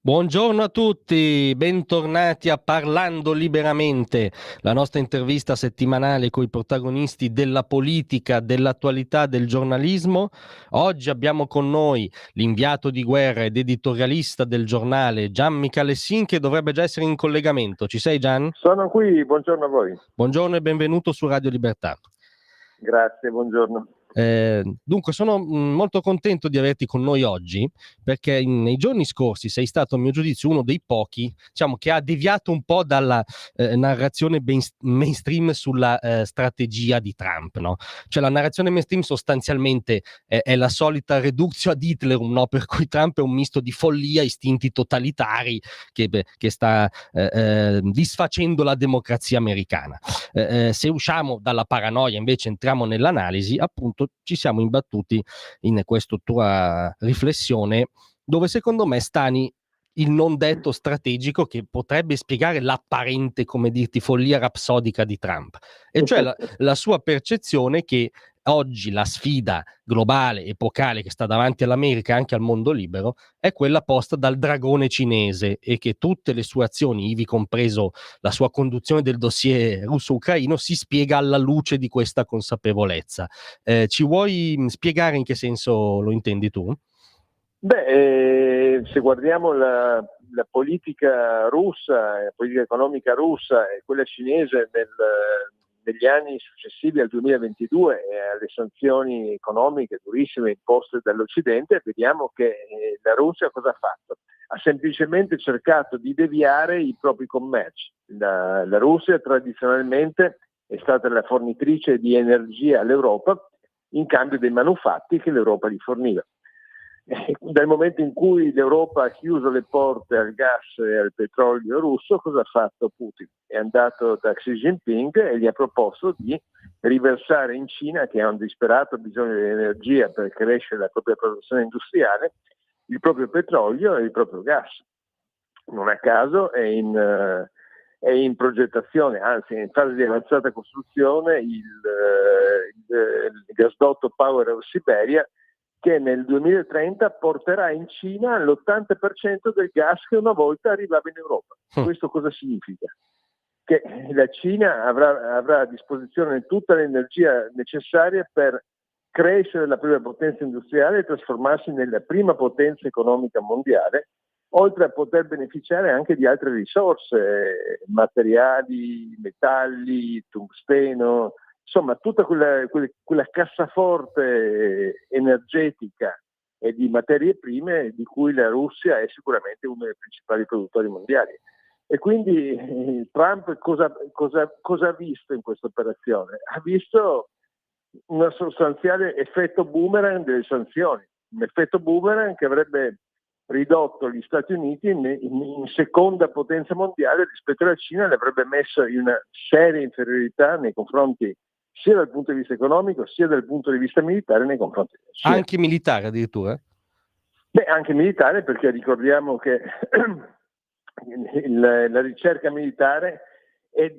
Buongiorno a tutti, bentornati a Parlando Liberamente, la nostra intervista settimanale con i protagonisti della politica, dell'attualità, del giornalismo. Oggi abbiamo con noi l'inviato di guerra ed editorialista del giornale Gian Michalessin, che dovrebbe già essere in collegamento. Ci sei, Gian? Sono qui, buongiorno a voi. Buongiorno e benvenuto su Radio Libertà. Grazie, buongiorno. Dunque sono molto contento di averti con noi oggi perché nei giorni scorsi sei stato a mio giudizio uno dei pochi, diciamo, che ha deviato un po' dalla narrazione mainstream sulla strategia di Trump, no? Cioè la narrazione mainstream sostanzialmente è la solita reductio ad Hitlerum, no? Per cui Trump è un misto di follia, istinti totalitari che sta disfacendo la democrazia americana. Se usciamo dalla paranoia invece entriamo nell'analisi, appunto ci siamo imbattuti in questa tua riflessione dove secondo me stani il non detto strategico che potrebbe spiegare l'apparente, come dirti, follia rapsodica di Trump, e cioè la sua percezione che oggi la sfida globale, epocale, che sta davanti all'America e anche al mondo libero è quella posta dal dragone cinese, e che tutte le sue azioni, ivi compreso la sua conduzione del dossier russo-ucraino, si spiega alla luce di questa consapevolezza. Ci vuoi spiegare in che senso lo intendi tu? Se guardiamo la politica russa, la politica economica russa e quella cinese negli anni successivi al 2022 e alle sanzioni economiche durissime imposte dall'Occidente, vediamo che la Russia cosa ha fatto? Ha semplicemente cercato di deviare i propri commerci. La Russia tradizionalmente è stata la fornitrice di energia all'Europa in cambio dei manufatti che l'Europa gli forniva. Dal momento in cui l'Europa ha chiuso le porte al gas e al petrolio russo, cosa ha fatto Putin? È andato da Xi Jinping e gli ha proposto di riversare in Cina, che ha un disperato bisogno di energia per crescere la propria produzione industriale, il proprio petrolio e il proprio gas. Non a caso è in progettazione, anzi è in fase di avanzata costruzione il gasdotto Power of Siberia, che nel 2030 porterà in Cina l'80% del gas che una volta arrivava in Europa. Questo cosa significa? Che la Cina avrà a disposizione tutta l'energia necessaria per crescere la propria potenza industriale e trasformarsi nella prima potenza economica mondiale, oltre a poter beneficiare anche di altre risorse, materiali, metalli, tungsteno, insomma tutta quella cassaforte energetica e di materie prime di cui la Russia è sicuramente uno dei principali produttori mondiali. E quindi Trump cosa ha visto in questa operazione? Ha visto un sostanziale effetto boomerang delle sanzioni, un effetto boomerang che avrebbe ridotto gli Stati Uniti in seconda potenza mondiale rispetto alla Cina, le avrebbe messo in una seria inferiorità nei confronti sia dal punto di vista economico sia dal punto di vista militare nei confronti della Cina. Anche militare addirittura? Anche militare, perché ricordiamo che la ricerca militare è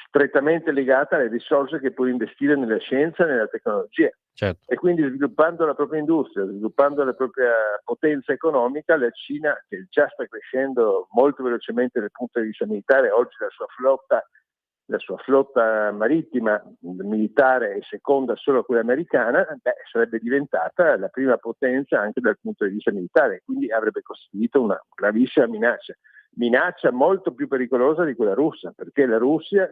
strettamente legata alle risorse che può investire nella scienza e nella tecnologia. Certo. E quindi sviluppando la propria industria, sviluppando la propria potenza economica, la Cina, che già sta crescendo molto velocemente dal punto di vista militare, oggi la sua flotta marittima militare è seconda solo a quella americana, sarebbe diventata la prima potenza anche dal punto di vista militare, quindi avrebbe costituito una gravissima minaccia molto più pericolosa di quella russa, perché la Russia,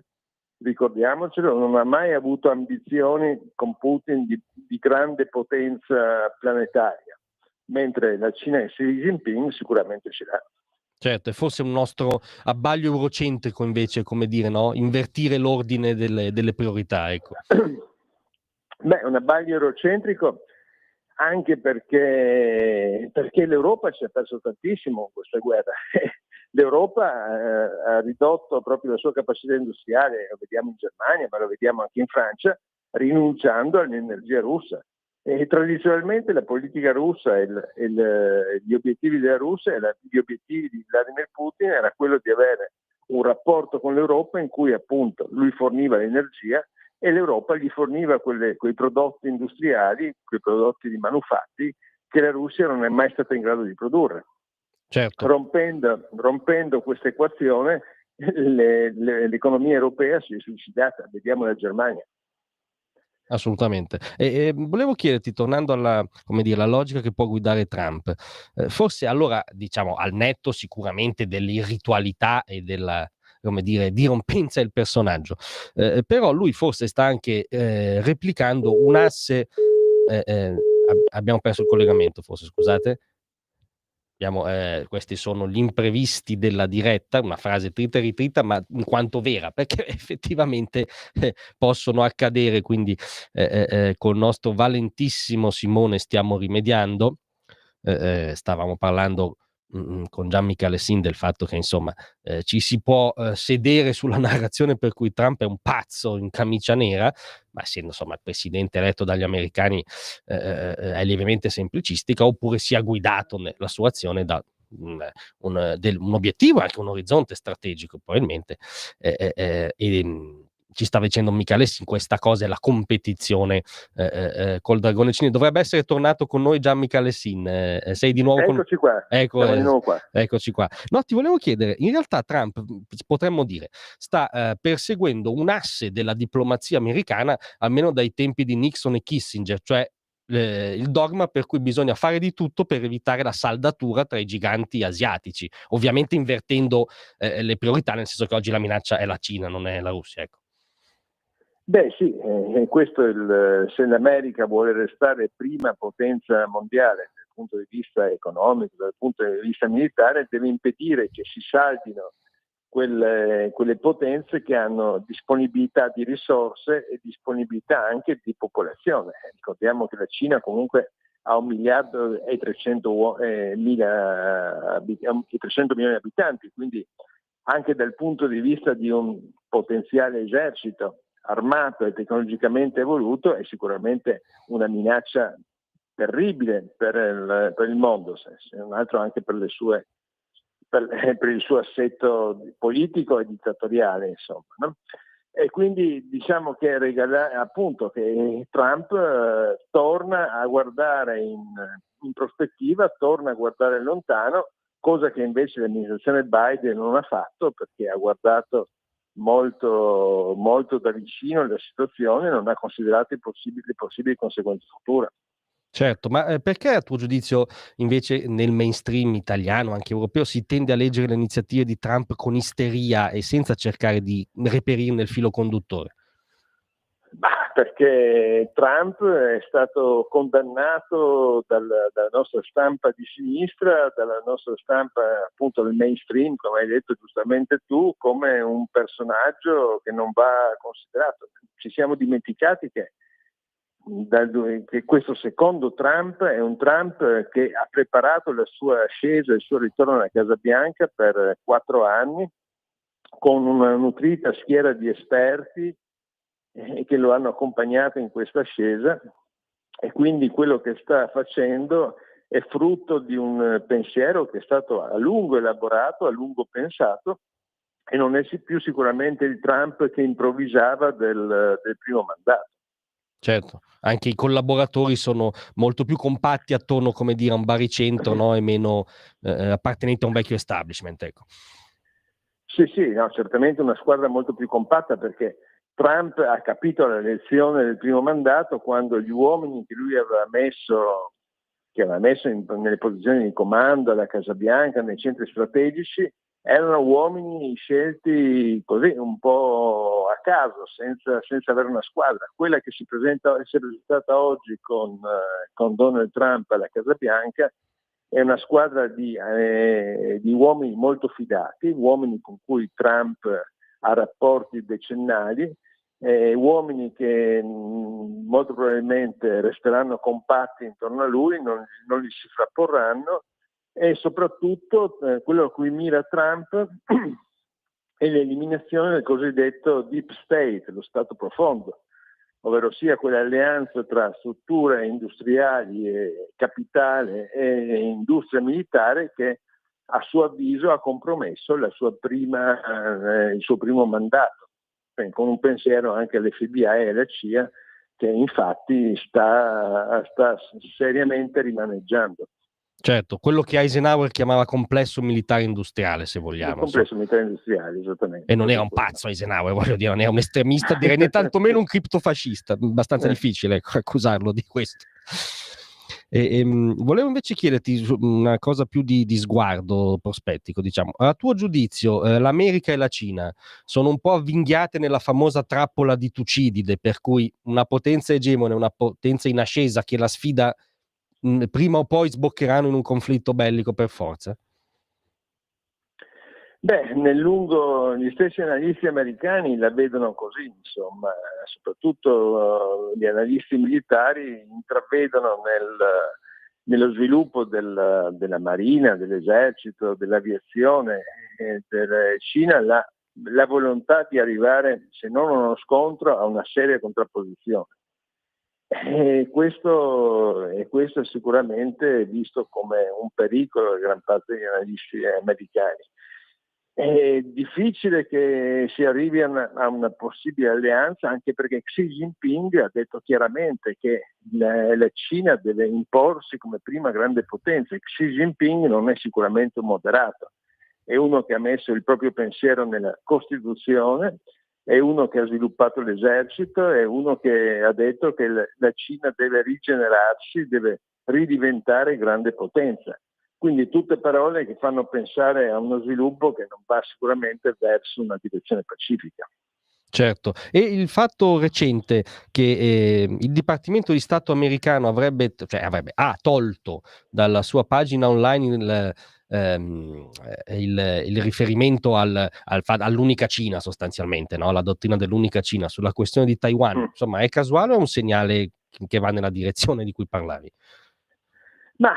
ricordiamocelo, non ha mai avuto ambizioni con Putin di grande potenza planetaria, mentre la Cina e Xi Jinping sicuramente ce l'ha. Certo, è forse un nostro abbaglio eurocentrico invece, come dire, no? Invertire l'ordine delle priorità, ecco. Un abbaglio eurocentrico anche perché l'Europa ci ha perso tantissimo in questa guerra. L'Europa ha ridotto proprio la sua capacità industriale, lo vediamo in Germania, ma lo vediamo anche in Francia, rinunciando all'energia russa. E tradizionalmente la politica russa e gli obiettivi della Russia e gli obiettivi di Vladimir Putin era quello di avere un rapporto con l'Europa in cui appunto lui forniva l'energia e l'Europa gli forniva quei prodotti industriali, quei prodotti di manufatti che la Russia non è mai stata in grado di produrre. Certo. Rompendo questa equazione, l'economia europea si è suicidata. Vediamo la Germania. Assolutamente. E volevo chiederti, tornando alla, come dire, la logica che può guidare Trump, forse allora, diciamo, al netto sicuramente dell'irritualità e della, come dire, dirompenza del personaggio, però lui forse sta anche replicando un asse. Abbiamo perso il collegamento, forse, scusate. Questi sono gli imprevisti della diretta, una frase trita e ritrita, ma in quanto vera, perché effettivamente possono accadere, quindi col nostro valentissimo Simone stiamo rimediando. Stavamo parlando con Gian Michalessin del fatto che insomma ci si può sedere sulla narrazione per cui Trump è un pazzo in camicia nera, ma essendo insomma il presidente eletto dagli americani è lievemente semplicistica, oppure sia guidato nella sua azione da un obiettivo, anche un orizzonte strategico probabilmente, ci stava dicendo Michalessi, in questa cosa è la competizione col dragone cinese. Dovrebbe essere tornato con noi Gian Michalessin, sei di nuovo Eccoci qua, ecco, siamo di nuovo qua. Eccoci qua. No, ti volevo chiedere, in realtà Trump, potremmo dire, sta perseguendo un asse della diplomazia americana, almeno dai tempi di Nixon e Kissinger, cioè il dogma per cui bisogna fare di tutto per evitare la saldatura tra i giganti asiatici, ovviamente invertendo le priorità, nel senso che oggi la minaccia è la Cina, non è la Russia, ecco. Beh sì, questo se l'America vuole restare prima potenza mondiale dal punto di vista economico, dal punto di vista militare, deve impedire che si saldino quelle potenze che hanno disponibilità di risorse e disponibilità anche di popolazione. Ricordiamo che la Cina comunque ha 1 miliardo e 300 milioni di abitanti, quindi anche dal punto di vista di un potenziale esercito armato e tecnologicamente evoluto è sicuramente una minaccia terribile per il mondo, se non altro anche per il suo assetto politico e dittatoriale, insomma, no? E quindi diciamo che appunto che Trump torna a guardare in prospettiva, torna a guardare lontano, cosa che invece l'amministrazione Biden non ha fatto, perché ha guardato molto, molto da vicino la situazione e non ha considerato le possibili conseguenze future. Certo, ma perché a tuo giudizio invece nel mainstream italiano, anche europeo, si tende a leggere le iniziative di Trump con isteria e senza cercare di reperirne il filo conduttore? Perché Trump è stato condannato dalla nostra stampa di sinistra, dalla nostra stampa appunto del mainstream, come hai detto giustamente tu, come un personaggio che non va considerato. Ci siamo dimenticati che questo secondo Trump è un Trump che ha preparato la sua ascesa, il suo ritorno alla Casa Bianca per 4 anni, con una nutrita schiera di esperti che lo hanno accompagnato in questa ascesa, e quindi quello che sta facendo è frutto di un pensiero che è stato a lungo elaborato, a lungo pensato, e non è più sicuramente il Trump che improvvisava del primo mandato. Certo, anche i collaboratori sono molto più compatti attorno, come dire, a un baricentro, no? E meno appartenenti a un vecchio establishment, ecco. Sì, no, certamente una squadra molto più compatta, perché Trump ha capito l'elezione del primo mandato quando gli uomini che lui aveva messo nelle posizioni di comando alla Casa Bianca, nei centri strategici, erano uomini scelti così un po' a caso, senza avere una squadra. Quella che si è presentata oggi con Donald Trump alla Casa Bianca è una squadra di uomini molto fidati, uomini con cui Trump ha rapporti decennali, uomini che molto probabilmente resteranno compatti intorno a lui, non gli si frapporranno, e soprattutto quello a cui mira Trump è l'eliminazione del cosiddetto deep state, lo stato profondo, ovvero sia quell'alleanza tra strutture industriali e capitale e industria militare che a suo avviso ha compromesso il suo primo mandato, con un pensiero anche all'FBI e alla CIA, che infatti sta seriamente rimaneggiando. Certo, quello che Eisenhower chiamava complesso militare industriale, se Il vogliamo, complesso militare industriale, esattamente. e non era Proprio un quello. pazzo Eisenhower, voglio dire, non era un estremista, direi né tantomeno un criptofascista, abbastanza difficile, ecco, accusarlo di questo. Volevo invece chiederti una cosa più di sguardo prospettico, diciamo. A tuo giudizio, l'America e la Cina sono un po' avvinghiate nella famosa trappola di Tucidide, per cui una potenza egemone, una potenza in ascesa che la sfida, prima o poi sboccheranno in un conflitto bellico per forza? Beh, nel lungo gli stessi analisti americani la vedono così, insomma, soprattutto gli analisti militari intravedono nello sviluppo della Marina, dell'esercito, dell'aviazione della Cina la volontà di arrivare, se non a uno scontro, a una seria contrapposizione. Questo è sicuramente visto come un pericolo da gran parte degli analisti americani. È difficile che si arrivi a una possibile alleanza, anche perché Xi Jinping ha detto chiaramente che la Cina deve imporsi come prima grande potenza. Xi Jinping non è sicuramente un moderato, è uno che ha messo il proprio pensiero nella Costituzione, è uno che ha sviluppato l'esercito, è uno che ha detto che la Cina deve rigenerarsi, deve ridiventare grande potenza. Quindi tutte parole che fanno pensare a uno sviluppo che non va sicuramente verso una direzione pacifica. Certo, e il fatto recente che il Dipartimento di Stato americano ha tolto dalla sua pagina online il riferimento all'unica Cina sostanzialmente, no? La dottrina dell'unica Cina sulla questione di Taiwan, insomma, è casuale o è un segnale che va nella direzione di cui parlavi? Ma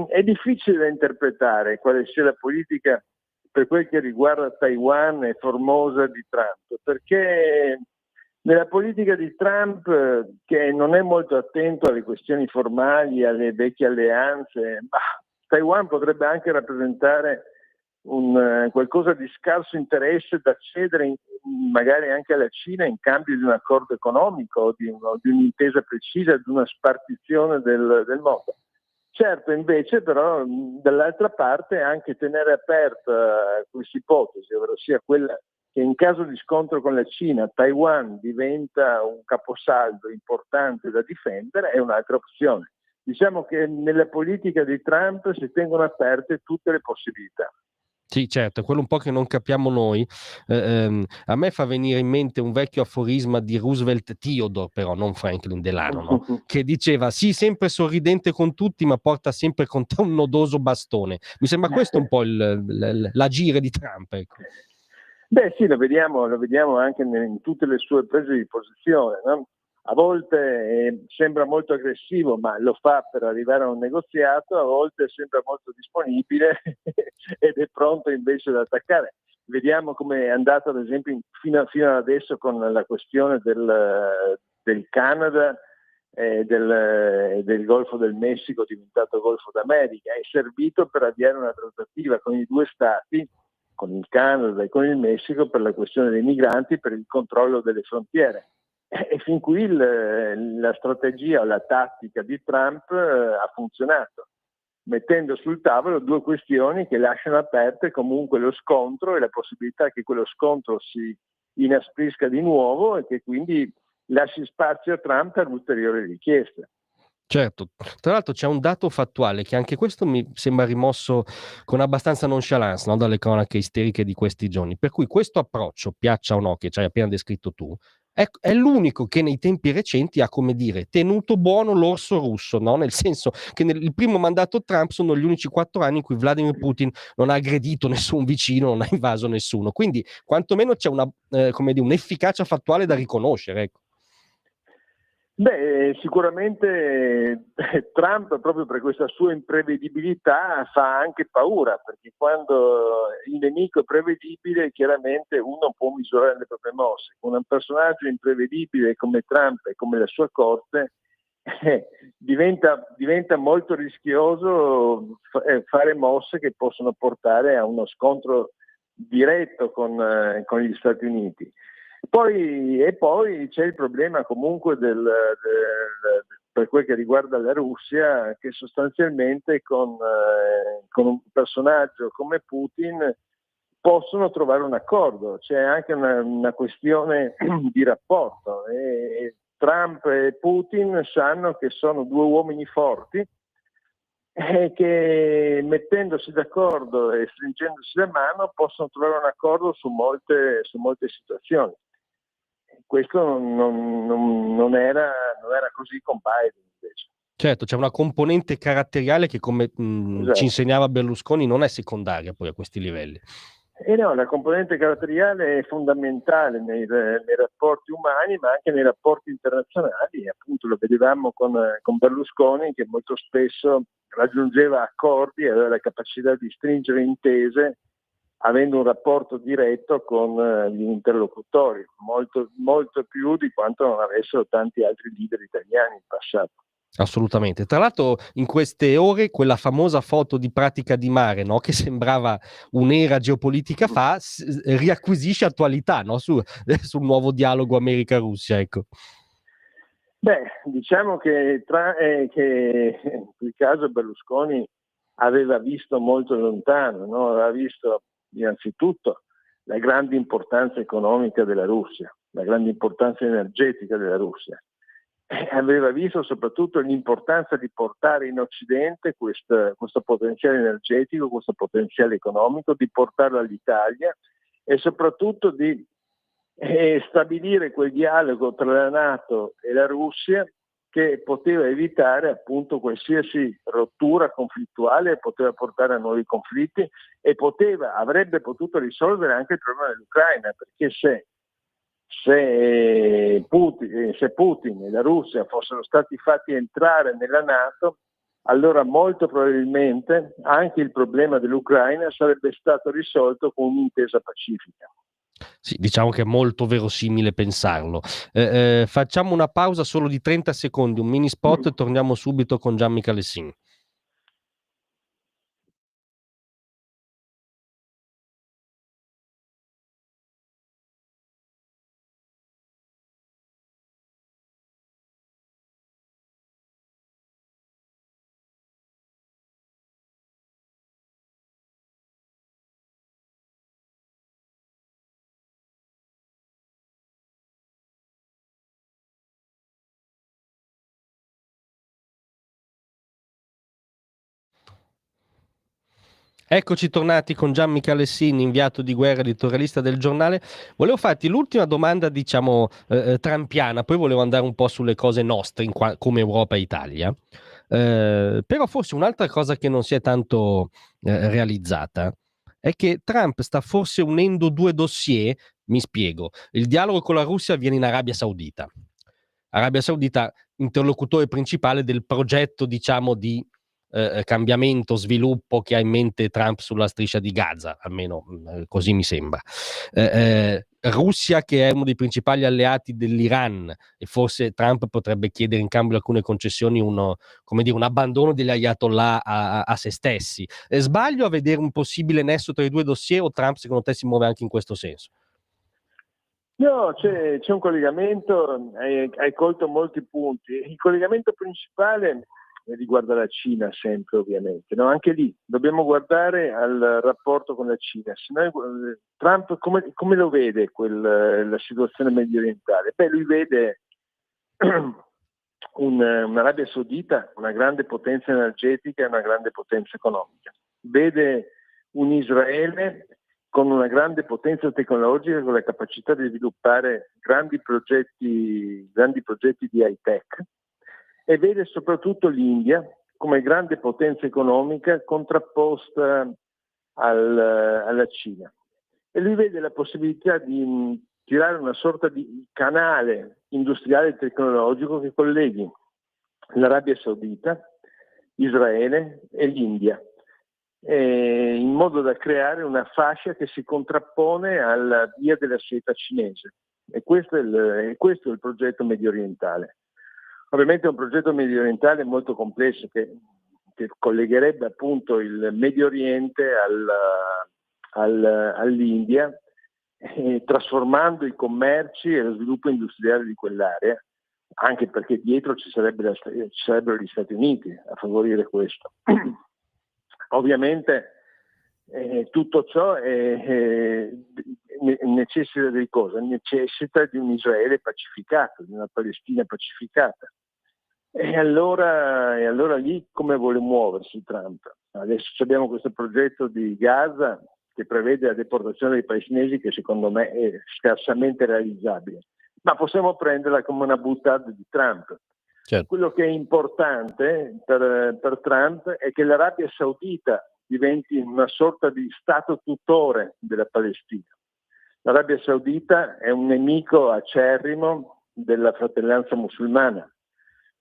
è difficile da interpretare quale sia la politica per quel che riguarda Taiwan e Formosa di Trump, perché nella politica di Trump, che non è molto attento alle questioni formali, alle vecchie alleanze, Taiwan potrebbe anche rappresentare qualcosa di scarso interesse da cedere magari anche alla Cina in cambio di un accordo economico o di un'intesa precisa, di una spartizione del mondo. Certo, invece, però, dall'altra parte anche tenere aperta questa ipotesi, ovvero sia quella che in caso di scontro con la Cina Taiwan diventa un caposaldo importante da difendere, è un'altra opzione. Diciamo che nella politica di Trump si tengono aperte tutte le possibilità. Sì, certo, è quello un po' che non capiamo noi. A me fa venire in mente un vecchio aforisma di Roosevelt Theodore, però non Franklin Delano, no? Che diceva: sì, sempre sorridente con tutti, ma porta sempre con te un nodoso bastone. Mi sembra questo un po' l'agire di Trump, ecco. Beh sì, lo vediamo anche in tutte le sue prese di posizione, no? A volte sembra molto aggressivo, ma lo fa per arrivare a un negoziato, a volte sembra molto disponibile ed è pronto invece ad attaccare. Vediamo come è andato ad esempio fino ad adesso con la questione del Canada e del Golfo del Messico diventato Golfo d'America. È servito per avviare una trattativa con i due stati, con il Canada e con il Messico, per la questione dei migranti, per il controllo delle frontiere. E fin qui la strategia o la tattica di Trump ha funzionato, mettendo sul tavolo due questioni che lasciano aperte comunque lo scontro e la possibilità che quello scontro si inasprisca di nuovo e che quindi lasci spazio a Trump per ulteriori richieste. Certo, tra l'altro c'è un dato fattuale che anche questo mi sembra rimosso con abbastanza nonchalance, no, dalle cronache isteriche di questi giorni, per cui questo approccio, piaccia o no, che ci hai appena descritto tu, è l'unico che nei tempi recenti ha, come dire, tenuto buono l'orso russo, no? Nel senso che nel primo mandato Trump sono gli unici 4 anni in cui Vladimir Putin non ha aggredito nessun vicino, non ha invaso nessuno, quindi quantomeno c'è una, come dire, un'efficacia fattuale da riconoscere, ecco. Beh, sicuramente Trump, proprio per questa sua imprevedibilità, fa anche paura, perché quando il nemico è prevedibile, chiaramente uno può misurare le proprie mosse. Con un personaggio imprevedibile come Trump e come la sua corte, diventa molto rischioso fare mosse che possono portare a uno scontro diretto con gli Stati Uniti. Poi c'è il problema comunque per quel che riguarda la Russia, che sostanzialmente con un personaggio come Putin possono trovare un accordo. C'è anche una questione di rapporto, e Trump e Putin sanno che sono due uomini forti e che mettendosi d'accordo e stringendosi la mano possono trovare un accordo su molte situazioni. Questo non era così con Biden, invece. Certo, c'è una componente caratteriale che, come Esatto. ci insegnava Berlusconi, non è secondaria poi a questi livelli. No, la componente caratteriale è fondamentale nei rapporti umani, ma anche nei rapporti internazionali. Appunto lo vedevamo con Berlusconi, che molto spesso raggiungeva accordi e aveva la capacità di stringere intese avendo un rapporto diretto con gli interlocutori, molto, molto più di quanto non avessero tanti altri leader italiani in passato. Assolutamente. Tra l'altro in queste ore quella famosa foto di Pratica di Mare, no, che sembrava un'era geopolitica fa, riacquisisce attualità, no, sul nuovo dialogo America-Russia, ecco. Beh, diciamo che in quel caso Berlusconi aveva visto molto lontano, no? Aveva visto innanzitutto la grande importanza economica della Russia, la grande importanza energetica della Russia. Aveva visto soprattutto l'importanza di portare in Occidente questo potenziale energetico, questo potenziale economico, di portarlo all'Italia e soprattutto di stabilire quel dialogo tra la NATO e la Russia che poteva evitare appunto qualsiasi rottura conflittuale, poteva portare a nuovi conflitti e avrebbe potuto risolvere anche il problema dell'Ucraina, perché se Putin e la Russia fossero stati fatti entrare nella NATO, allora molto probabilmente anche il problema dell'Ucraina sarebbe stato risolto con un'intesa pacifica. Sì, diciamo che è molto verosimile pensarlo. Facciamo una pausa solo di 30 secondi, un mini spot e torniamo subito con Gianmica Lessin. Eccoci tornati con Gianmica Lessin, inviato di guerra, editorialista del giornale. Volevo farti l'ultima domanda, diciamo, trampiana, poi volevo andare un po' sulle cose nostre come Europa e Italia. Però forse un'altra cosa che non si è tanto realizzata è che Trump sta forse unendo due dossier. Mi spiego. Il dialogo con la Russia avviene in Arabia Saudita. Arabia Saudita, interlocutore principale del progetto, diciamo, di cambiamento, sviluppo che ha in mente Trump sulla striscia di Gaza, almeno così mi sembra. Russia, che è uno dei principali alleati dell'Iran, e forse Trump potrebbe chiedere in cambio alcune concessioni un abbandono degli ayatollah a se stessi. Sbaglio a vedere un possibile nesso tra i due dossier, o Trump secondo te si muove anche in questo senso? No, c'è un collegamento, hai colto molti punti. Il collegamento principale riguarda la Cina sempre, ovviamente, no? Anche lì dobbiamo guardare al rapporto con la Cina. Se noi, Trump come lo vede la situazione medio orientale? Beh, lui vede un'Arabia Saudita, una grande potenza energetica e una grande potenza economica. Vede un Israele con una grande potenza tecnologica, con la capacità di sviluppare grandi progetti di high-tech, e vede soprattutto l'India come grande potenza economica contrapposta alla Cina. E lui vede la possibilità di tirare una sorta di canale industriale e tecnologico che colleghi l'Arabia Saudita, Israele e l'India, in modo da creare una fascia che si contrappone alla via della seta cinese. E questo è il progetto medio orientale. Ovviamente è un progetto medio orientale molto complesso che collegherebbe appunto il Medio Oriente all'India, trasformando i commerci e lo sviluppo industriale di quell'area anche perché dietro ci sarebbero gli Stati Uniti a favorire questo. Ovviamente tutto ciò necessita di cosa? Necessita di un Israele pacificato, di una Palestina pacificata. E allora lì come vuole muoversi Trump? Adesso abbiamo questo progetto di Gaza che prevede la deportazione dei palestinesi, che secondo me è scarsamente realizzabile, ma possiamo prenderla come una boutade di Trump. Certo. Quello che è importante per Trump è che l'Arabia Saudita diventi una sorta di stato tutore della Palestina. L'Arabia Saudita è un nemico acerrimo della fratellanza musulmana.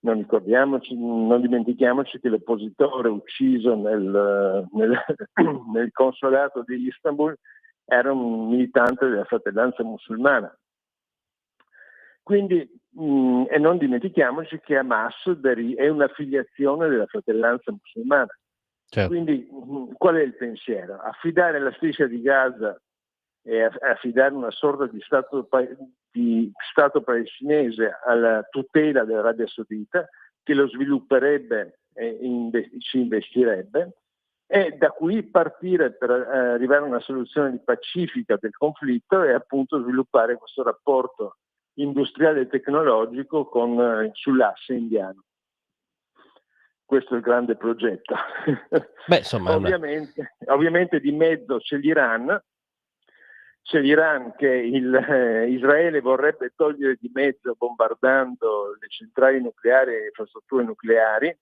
Non dimentichiamoci che l'oppositore ucciso nel consolato di Istanbul era un militante della fratellanza musulmana. Quindi, e non dimentichiamoci che Hamas è un'affiliazione della fratellanza musulmana. Certo. Quindi qual è il pensiero? Affidare la striscia di Gaza e affidare una sorta di stato palestinese alla tutela dell'Arabia Saudita, che lo svilupperebbe e ci investirebbe, e da qui partire per arrivare a una soluzione pacifica del conflitto e appunto sviluppare questo rapporto industriale e tecnologico sull'asse indiano. Questo è il grande progetto. Beh, insomma, ovviamente di mezzo c'è l'Iran che Israele vorrebbe togliere di mezzo bombardando le centrali nucleari e le infrastrutture nucleari,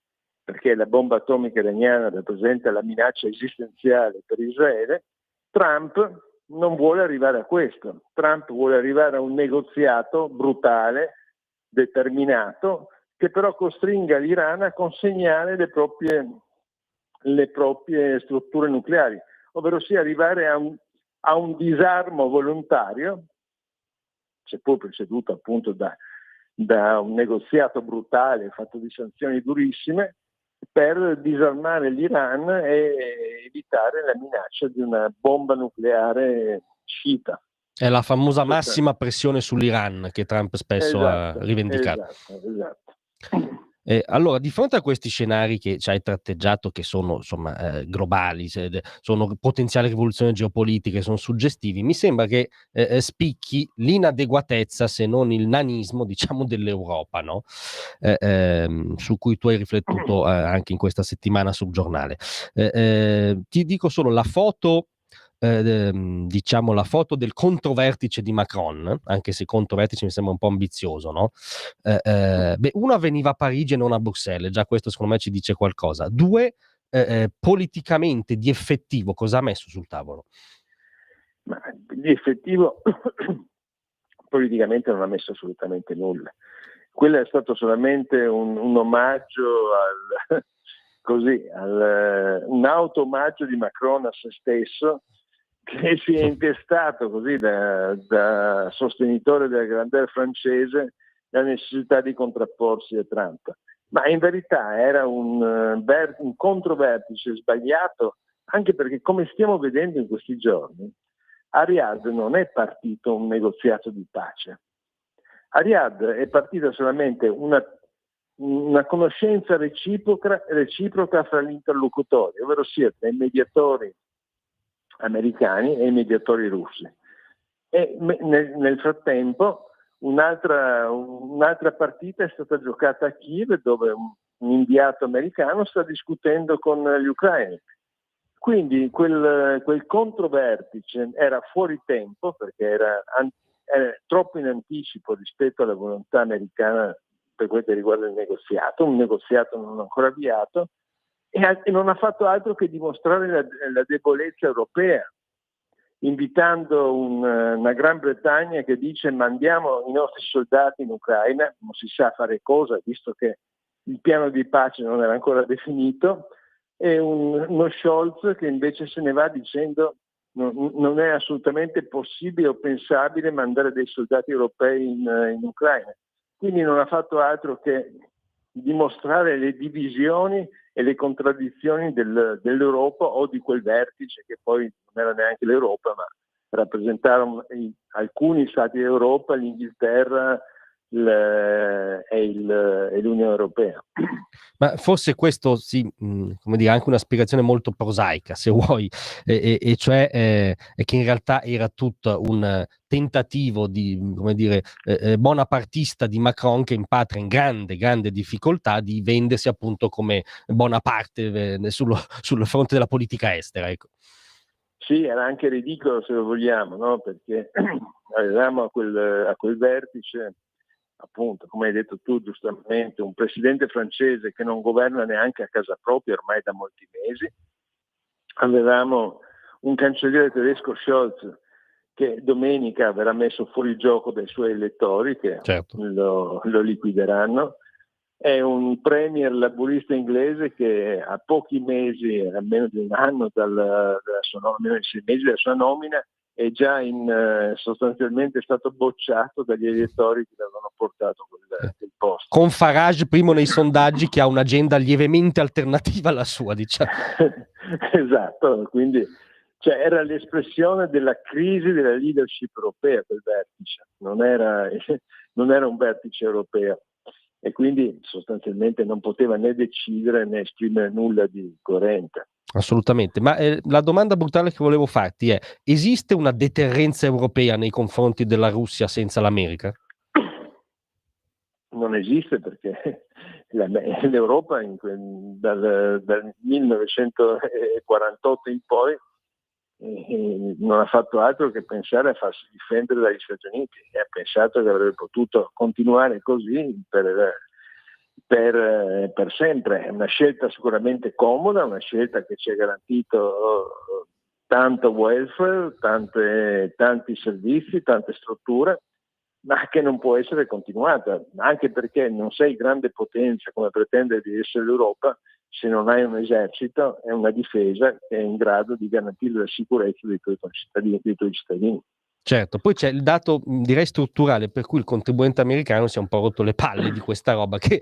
perché la bomba atomica iraniana rappresenta la minaccia esistenziale per Israele. Trump non vuole arrivare a questo. Trump vuole arrivare a un negoziato brutale, determinato, che però costringa l'Iran a consegnare le proprie strutture nucleari, ovvero sia arrivare a un disarmo volontario, seppur preceduto appunto da un negoziato brutale fatto di sanzioni durissime, per disarmare l'Iran e evitare la minaccia di una bomba nucleare sciita. È la famosa massima pressione sull'Iran che Trump spesso ha rivendicato. Esatto. Allora, di fronte a questi scenari che ci hai tratteggiato, che sono insomma globali, sono potenziali rivoluzioni geopolitiche, sono suggestivi, mi sembra che spicchi l'inadeguatezza, se non il nanismo, diciamo, dell'Europa, no? Su cui tu hai riflettuto anche in questa settimana sul giornale. Ti dico solo la foto. Diciamo la foto del controvertice di Macron, anche se controvertice mi sembra un po' ambizioso, no? Uno avveniva a Parigi e non a Bruxelles, già questo secondo me ci dice qualcosa. Due, politicamente di effettivo cosa ha messo sul tavolo? Ma di effettivo politicamente non ha messo assolutamente nulla. Quello è stato solamente un omaggio un auto-omaggio di Macron a se stesso, che si è intestato così da sostenitore della grandeur francese la necessità di contrapporsi a Trump. Ma in verità era un controvertice sbagliato, anche perché, come stiamo vedendo in questi giorni, a Riyadh non è partito un negoziato di pace. A Riyadh è partita solamente una conoscenza reciproca fra gli interlocutori, ovvero sia tra i mediatori americani e i mediatori russi. E nel frattempo un'altra partita è stata giocata a Kiev, dove un inviato americano sta discutendo con gli ucraini. Quindi quel controvertice era fuori tempo, perché era troppo in anticipo rispetto alla volontà americana per quel che riguarda il negoziato, un negoziato non ancora avviato, e non ha fatto altro che dimostrare la debolezza europea, invitando una Gran Bretagna che dice: mandiamo i nostri soldati in Ucraina, non si sa fare cosa, visto che il piano di pace non era ancora definito, e uno Scholz che invece se ne va dicendo non è assolutamente possibile o pensabile mandare dei soldati europei in Ucraina. Quindi non ha fatto altro che dimostrare le divisioni e le contraddizioni dell'Europa, o di quel vertice che poi non era neanche l'Europa, ma rappresentarono alcuni stati d'Europa, l'Inghilterra, è l'Unione Europea. Ma forse questo sì, come dire, anche una spiegazione molto prosaica, se vuoi, e cioè è che in realtà era tutto un tentativo di, come dire, bonapartista di Macron, che impatra in grande difficoltà di vendersi appunto come Bonaparte sul fronte della politica estera, ecco. Sì, era anche ridicolo se lo vogliamo, no? Perché avevamo a quel vertice, appunto, come hai detto tu giustamente, un presidente francese che non governa neanche a casa propria ormai da molti mesi. Avevamo un cancelliere tedesco, Scholz, che domenica verrà messo fuori gioco dai suoi elettori che Certo. lo liquideranno. È un premier laburista inglese che a pochi mesi, almeno di un anno dalla sua nomina, 6 mesi dalla sua nomina, è già sostanzialmente stato bocciato dagli elettori che l'avevano portato quel posto. Con Farage primo nei sondaggi, che ha un'agenda lievemente alternativa alla sua, diciamo. Esatto, quindi era l'espressione della crisi della leadership europea quel vertice, non era un vertice europeo e quindi sostanzialmente non poteva né decidere né esprimere nulla di coerente. Assolutamente, ma la domanda brutale che volevo farti è: esiste una deterrenza europea nei confronti della Russia senza l'America? Non esiste, perché l'Europa dal 1948 in poi non ha fatto altro che pensare a farsi difendere dagli Stati Uniti e ha pensato che avrebbe potuto continuare così per sempre. È una scelta sicuramente comoda, una scelta che ci ha garantito tanto welfare, tanti servizi, tante strutture, ma che non può essere continuata, anche perché non sei grande potenza come pretende di essere l'Europa se non hai un esercito e una difesa che è in grado di garantire la sicurezza dei tuoi cittadini. Certo, poi c'è il dato, direi strutturale, per cui il contribuente americano si è un po' rotto le palle di questa roba che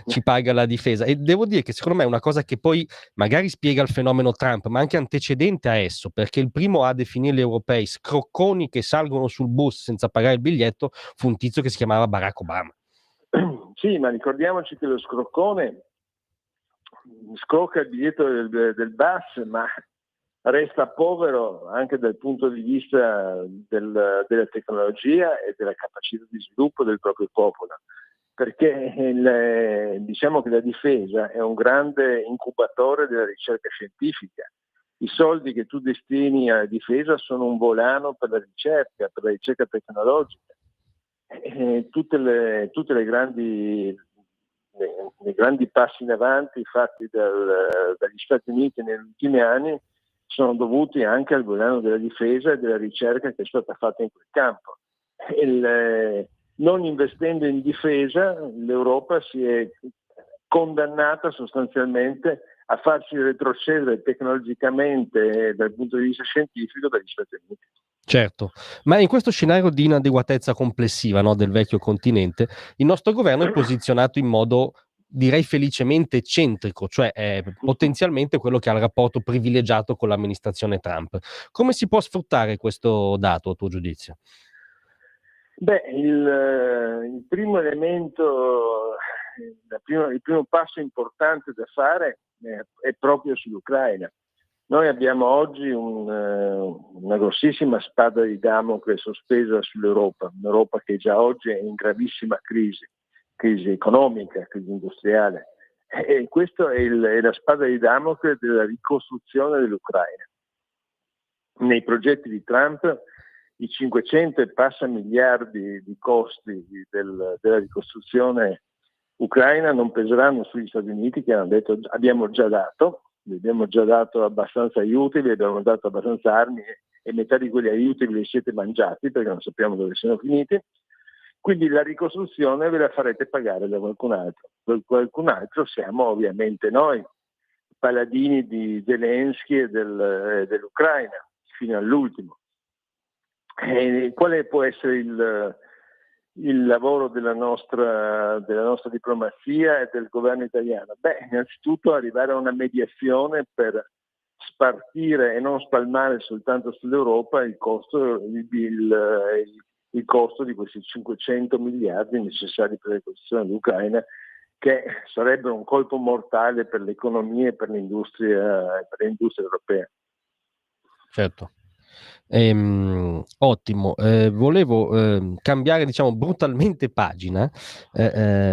ci paga la difesa, e devo dire che secondo me è una cosa che poi magari spiega il fenomeno Trump, ma anche antecedente a esso, perché il primo a definire gli europei scrocconi che salgono sul bus senza pagare il biglietto fu un tizio che si chiamava Barack Obama. Sì, ma ricordiamoci che lo scroccone scrocca il biglietto del bus, ma resta povero anche dal punto di vista della tecnologia e della capacità di sviluppo del proprio popolo, perché diciamo che la difesa è un grande incubatore della ricerca scientifica. I soldi che tu destini alla difesa sono un volano per la ricerca tecnologica. Tutte le grandi passi in avanti fatti dagli Stati Uniti negli ultimi anni sono dovuti anche al volano della difesa e della ricerca che è stata fatta in quel campo. Non investendo in difesa, l'Europa si è condannata sostanzialmente a farsi retrocedere tecnologicamente dal punto di vista scientifico dagli Stati Uniti. Certo, ma in questo scenario di inadeguatezza complessiva, no, del vecchio continente, il nostro governo è posizionato in modo, direi, felicemente eccentrico, cioè è potenzialmente quello che ha il rapporto privilegiato con l'amministrazione Trump. Come si può sfruttare questo dato, a tuo giudizio? Beh, il primo elemento, il primo passo importante da fare è proprio sull'Ucraina. Noi abbiamo oggi una grossissima spada di Damocle sospesa sull'Europa, un'Europa che già oggi è in gravissima crisi economica, crisi industriale. E questa è la spada di Damocle della ricostruzione dell'Ucraina. Nei progetti di Trump i 500 e passa miliardi di costi della ricostruzione ucraina non peseranno sugli Stati Uniti, che hanno detto abbiamo già dato abbastanza aiuti, vi abbiamo dato abbastanza armi e metà di quegli aiuti ve li siete mangiati perché non sappiamo dove siano finiti, quindi la ricostruzione ve la farete pagare da qualcun altro. Qualcun altro siamo ovviamente noi, paladini di Zelensky e dell'Ucraina fino all'ultimo. Quale può essere il lavoro della nostra diplomazia e del governo italiano? Beh, innanzitutto arrivare a una mediazione per spartire e non spalmare soltanto sull'Europa il costo, il costo di questi 500 miliardi necessari per la ricostruzione dell'Ucraina, che sarebbero un colpo mortale per l'economia e per l'industria europea. Certo. Ottimo, volevo cambiare diciamo brutalmente pagina,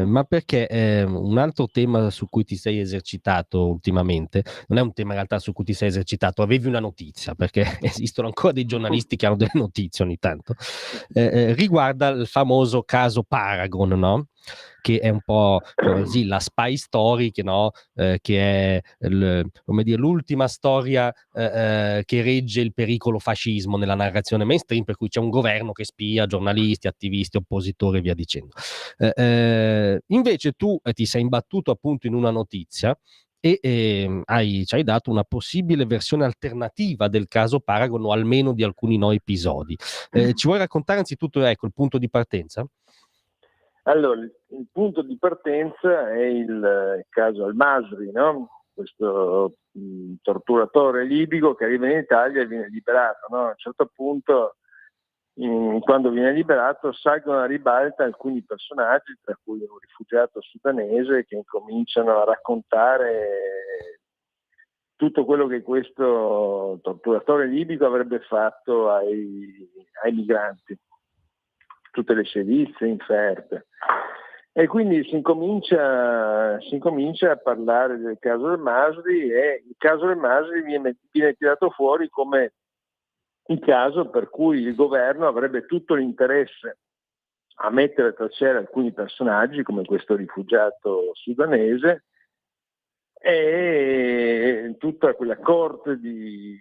ma perché un altro tema su cui ti sei esercitato ultimamente, non è un tema in realtà su cui ti sei esercitato, avevi una notizia, perché esistono ancora dei giornalisti che hanno delle notizie ogni tanto, riguarda il famoso caso Paragon, no? Che è un po' così la spy story, no? Che è come dire, l'ultima storia che regge il pericolo fascismo nella narrazione mainstream, per cui c'è un governo che spia giornalisti, attivisti, oppositori e via dicendo. Invece tu ti sei imbattuto appunto in una notizia e ci hai dato una possibile versione alternativa del caso Paragon, o almeno di alcuni episodi. Ci vuoi raccontare anzitutto, ecco, il punto di partenza? Allora, il punto di partenza è il caso Al-Masri, no? Questo torturatore libico che arriva in Italia e viene liberato, no? A un certo punto, quando viene liberato, salgono a ribalta alcuni personaggi, tra cui un rifugiato sudanese, che incominciano a raccontare tutto quello che questo torturatore libico avrebbe fatto ai migranti, tutte le sevizie inferte. E quindi si incomincia a parlare del caso del Masri, e il caso del Masri viene tirato fuori come il caso per cui il governo avrebbe tutto l'interesse a mettere a tacere alcuni personaggi, come questo rifugiato sudanese, e tutta quella corte di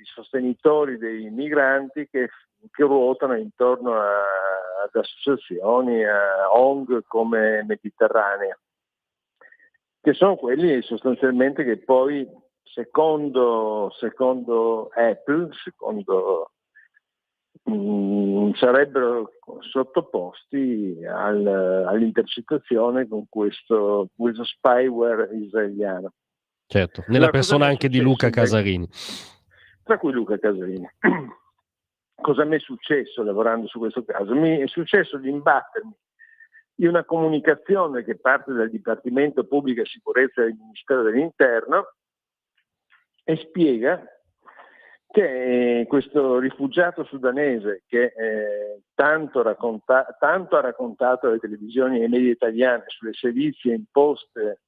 sostenitori dei migranti che ruotano intorno ad associazioni, a ONG come Mediterranea, che sono quelli sostanzialmente che poi, secondo Apple, sarebbero sottoposti all'intercettazione con questo spyware israeliano. Certo, nella persona anche di Luca Casarini. Tra cui Luca Casarini. Cosa mi è successo lavorando su questo caso? Mi è successo di imbattermi in una comunicazione che parte dal Dipartimento Pubblica Sicurezza del Ministero dell'Interno e spiega che questo rifugiato sudanese, che tanto ha raccontato alle televisioni e ai media italiane sulle sevizie imposte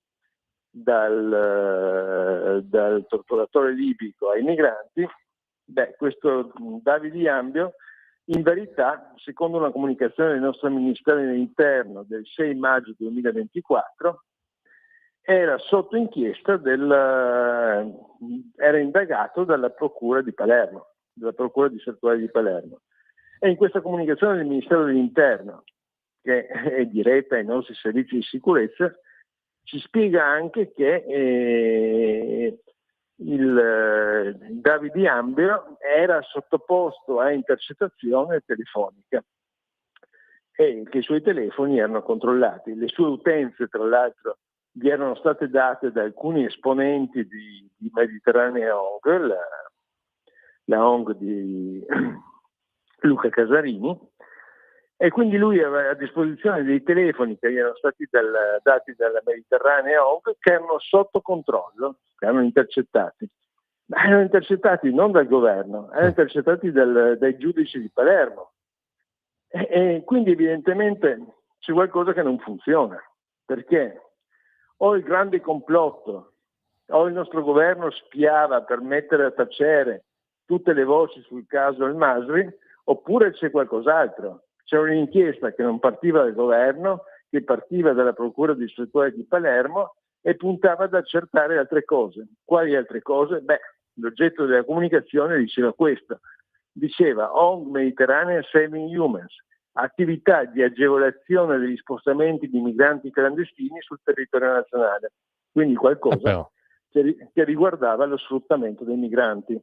dal torturatore libico ai migranti, questo Davide Iambio, in verità, secondo una comunicazione del nostro Ministero dell'Interno del 6 maggio 2024, era sotto inchiesta era indagato dalla Procura di Palermo, dalla Procura distrettuale di Palermo. E in questa comunicazione del Ministero dell'Interno, che è diretta ai nostri servizi di sicurezza, ci spiega anche che il Davide Iambio era sottoposto a intercettazione telefonica e che i suoi telefoni erano controllati. Le sue utenze, tra l'altro, gli erano state date da alcuni esponenti di Mediterranea ONG, la ONG di Luca Casarini, e quindi lui aveva a disposizione dei telefoni che gli erano stati dati dalla Mediterranea ONG, che erano sotto controllo, che erano intercettati. Ma erano intercettati non dal governo, erano intercettati dai giudici di Palermo. E quindi evidentemente c'è qualcosa che non funziona, perché o il grande complotto, o il nostro governo spiava per mettere a tacere tutte le voci sul caso Al Masri, oppure c'è qualcos'altro. C'è un'inchiesta che non partiva dal governo, che partiva dalla Procura distrettuale di Palermo e puntava ad accertare altre cose. Quali altre cose? L'oggetto della comunicazione diceva questo. Diceva ONG Mediterranea Saving Humans, attività di agevolazione degli spostamenti di migranti clandestini sul territorio nazionale. Quindi qualcosa che riguardava lo sfruttamento dei migranti.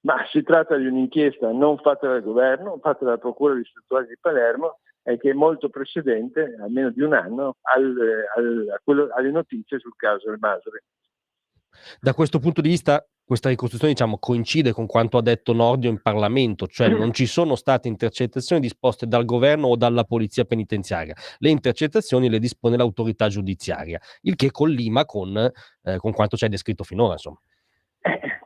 Ma si tratta di un'inchiesta non fatta dal governo, fatta dalla Procura distrettuale di Palermo, e che è molto precedente, almeno di un anno, alle notizie sul caso Al Masri. Da questo punto di vista, questa ricostruzione, diciamo, coincide con quanto ha detto Nordio in Parlamento, cioè non ci sono state intercettazioni disposte dal governo o dalla polizia penitenziaria. Le intercettazioni le dispone l'autorità giudiziaria, il che collima con quanto c'è descritto finora, insomma.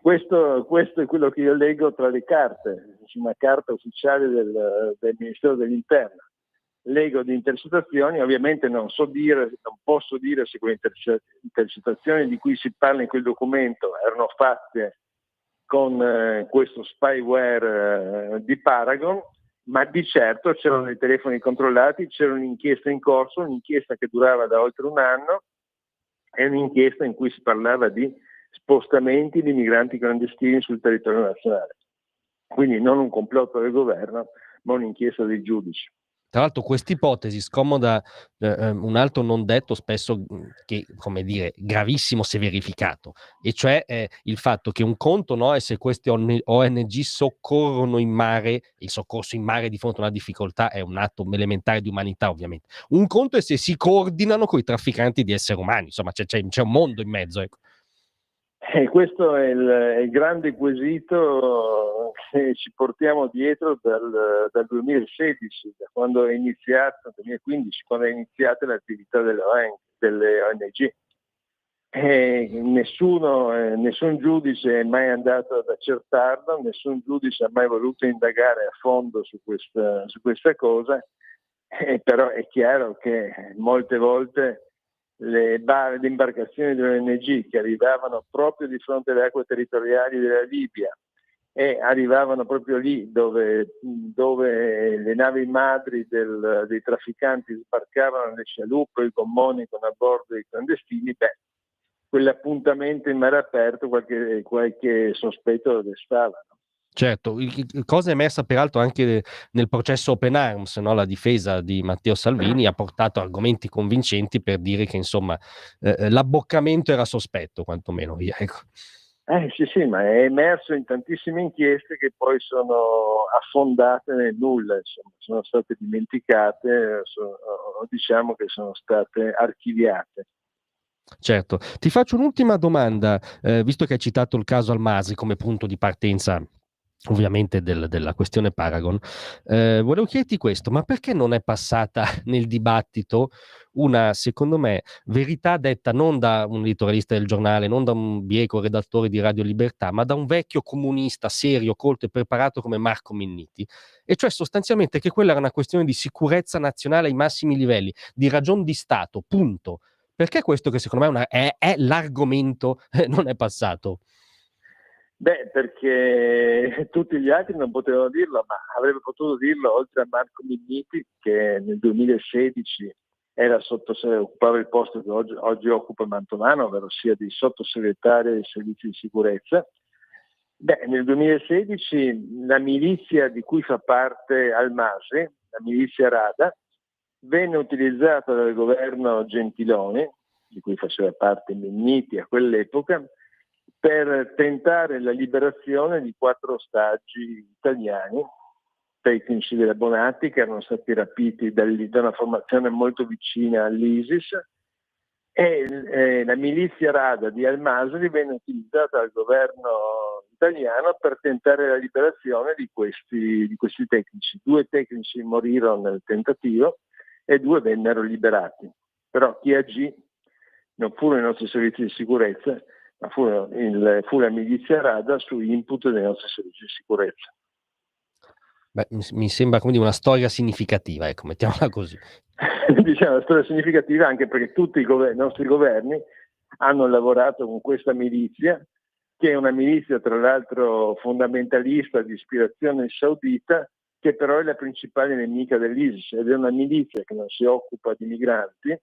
Questo è quello che io leggo tra le carte, su una carta ufficiale del Ministero dell'Interno. Leggo di intercettazioni, ovviamente non posso dire se quelle intercettazioni di cui si parla in quel documento erano fatte con questo spyware di Paragon, ma di certo c'erano dei telefoni controllati, c'era un'inchiesta in corso, un'inchiesta che durava da oltre un anno, e un'inchiesta in cui si parlava di spostamenti di migranti clandestini sul territorio nazionale. Quindi non un complotto del governo, ma un'inchiesta dei giudici. Tra l'altro questa ipotesi scomoda un altro non detto spesso che, come dire, gravissimo se verificato, e cioè il fatto che un conto, no, è se queste ONG soccorrono in mare, il soccorso in mare di fronte a una difficoltà è un atto elementare di umanità ovviamente, un conto è se si coordinano con i trafficanti di esseri umani, insomma c'è un mondo in mezzo, ecco. Questo è il grande quesito che ci portiamo dietro dal 2016, da quando è iniziato, 2015, quando è iniziata l'attività delle ONG. Nessun giudice è mai andato ad accertarlo, nessun giudice ha mai voluto indagare a fondo su questa cosa, però è chiaro che molte volte le imbarcazioni delle ONG che arrivavano proprio di fronte alle acque territoriali della Libia e arrivavano proprio lì dove le navi madri dei trafficanti sbarcavano le scialuppe, i gommoni con a bordo i clandestini, quell'appuntamento in mare aperto qualche sospetto lo destava. Certo, cosa emersa peraltro anche nel processo Open Arms, no? La difesa di Matteo Salvini ha portato argomenti convincenti per dire che insomma l'abboccamento era sospetto, quantomeno via, ecco. Sì, ma è emerso in tantissime inchieste che poi sono affondate nel nulla, insomma, sono state dimenticate, diciamo che sono state archiviate. Certo, ti faccio un'ultima domanda, visto che hai citato il caso Almasi come punto di partenza ovviamente della questione Paragon, volevo chiederti questo, ma perché non è passata nel dibattito una, secondo me, verità detta non da un editorialista del giornale, non da un bieco redattore di Radio Libertà, ma da un vecchio comunista serio, colto e preparato come Marco Minniti, e cioè sostanzialmente che quella era una questione di sicurezza nazionale ai massimi livelli, di ragion di Stato, punto. Perché questo che secondo me è l'argomento non è passato? Perché tutti gli altri non potevano dirlo, ma avrebbe potuto dirlo oltre a Marco Minniti, che nel 2016 occupava il posto che oggi occupa Mantovano, ovvero sia di sottosegretario dei servizi di sicurezza. Nel 2016 la milizia di cui fa parte Almasi, la milizia Rada, venne utilizzata dal governo Gentiloni, di cui faceva parte Minniti a quell'epoca, per tentare la liberazione di 4 ostaggi italiani, tecnici della Bonatti, che erano stati rapiti da una formazione molto vicina all'ISIS, e la milizia Rada di Al-Masri venne utilizzata dal governo italiano per tentare la liberazione di questi tecnici. 2 tecnici morirono nel tentativo e 2 vennero liberati. Però chi agì non furono i nostri servizi di sicurezza, ma fu la milizia Rada su input dei nostri servizi di sicurezza. Mi sembra come dire una storia significativa, ecco, mettiamola così. Diciamo una storia significativa anche perché tutti i nostri governi hanno lavorato con questa milizia, che è una milizia tra l'altro fondamentalista di ispirazione saudita, che però è la principale nemica dell'ISIS, ed è una milizia che non si occupa di migranti,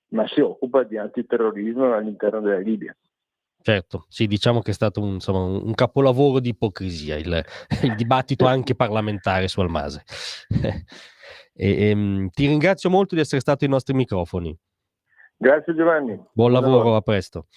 ma si occupa di antiterrorismo all'interno della Libia. Certo, sì, diciamo che è stato un capolavoro di ipocrisia il dibattito anche parlamentare su Almasi. Ti ringrazio molto di essere stato ai nostri microfoni. Grazie Giovanni. Buon lavoro, a presto.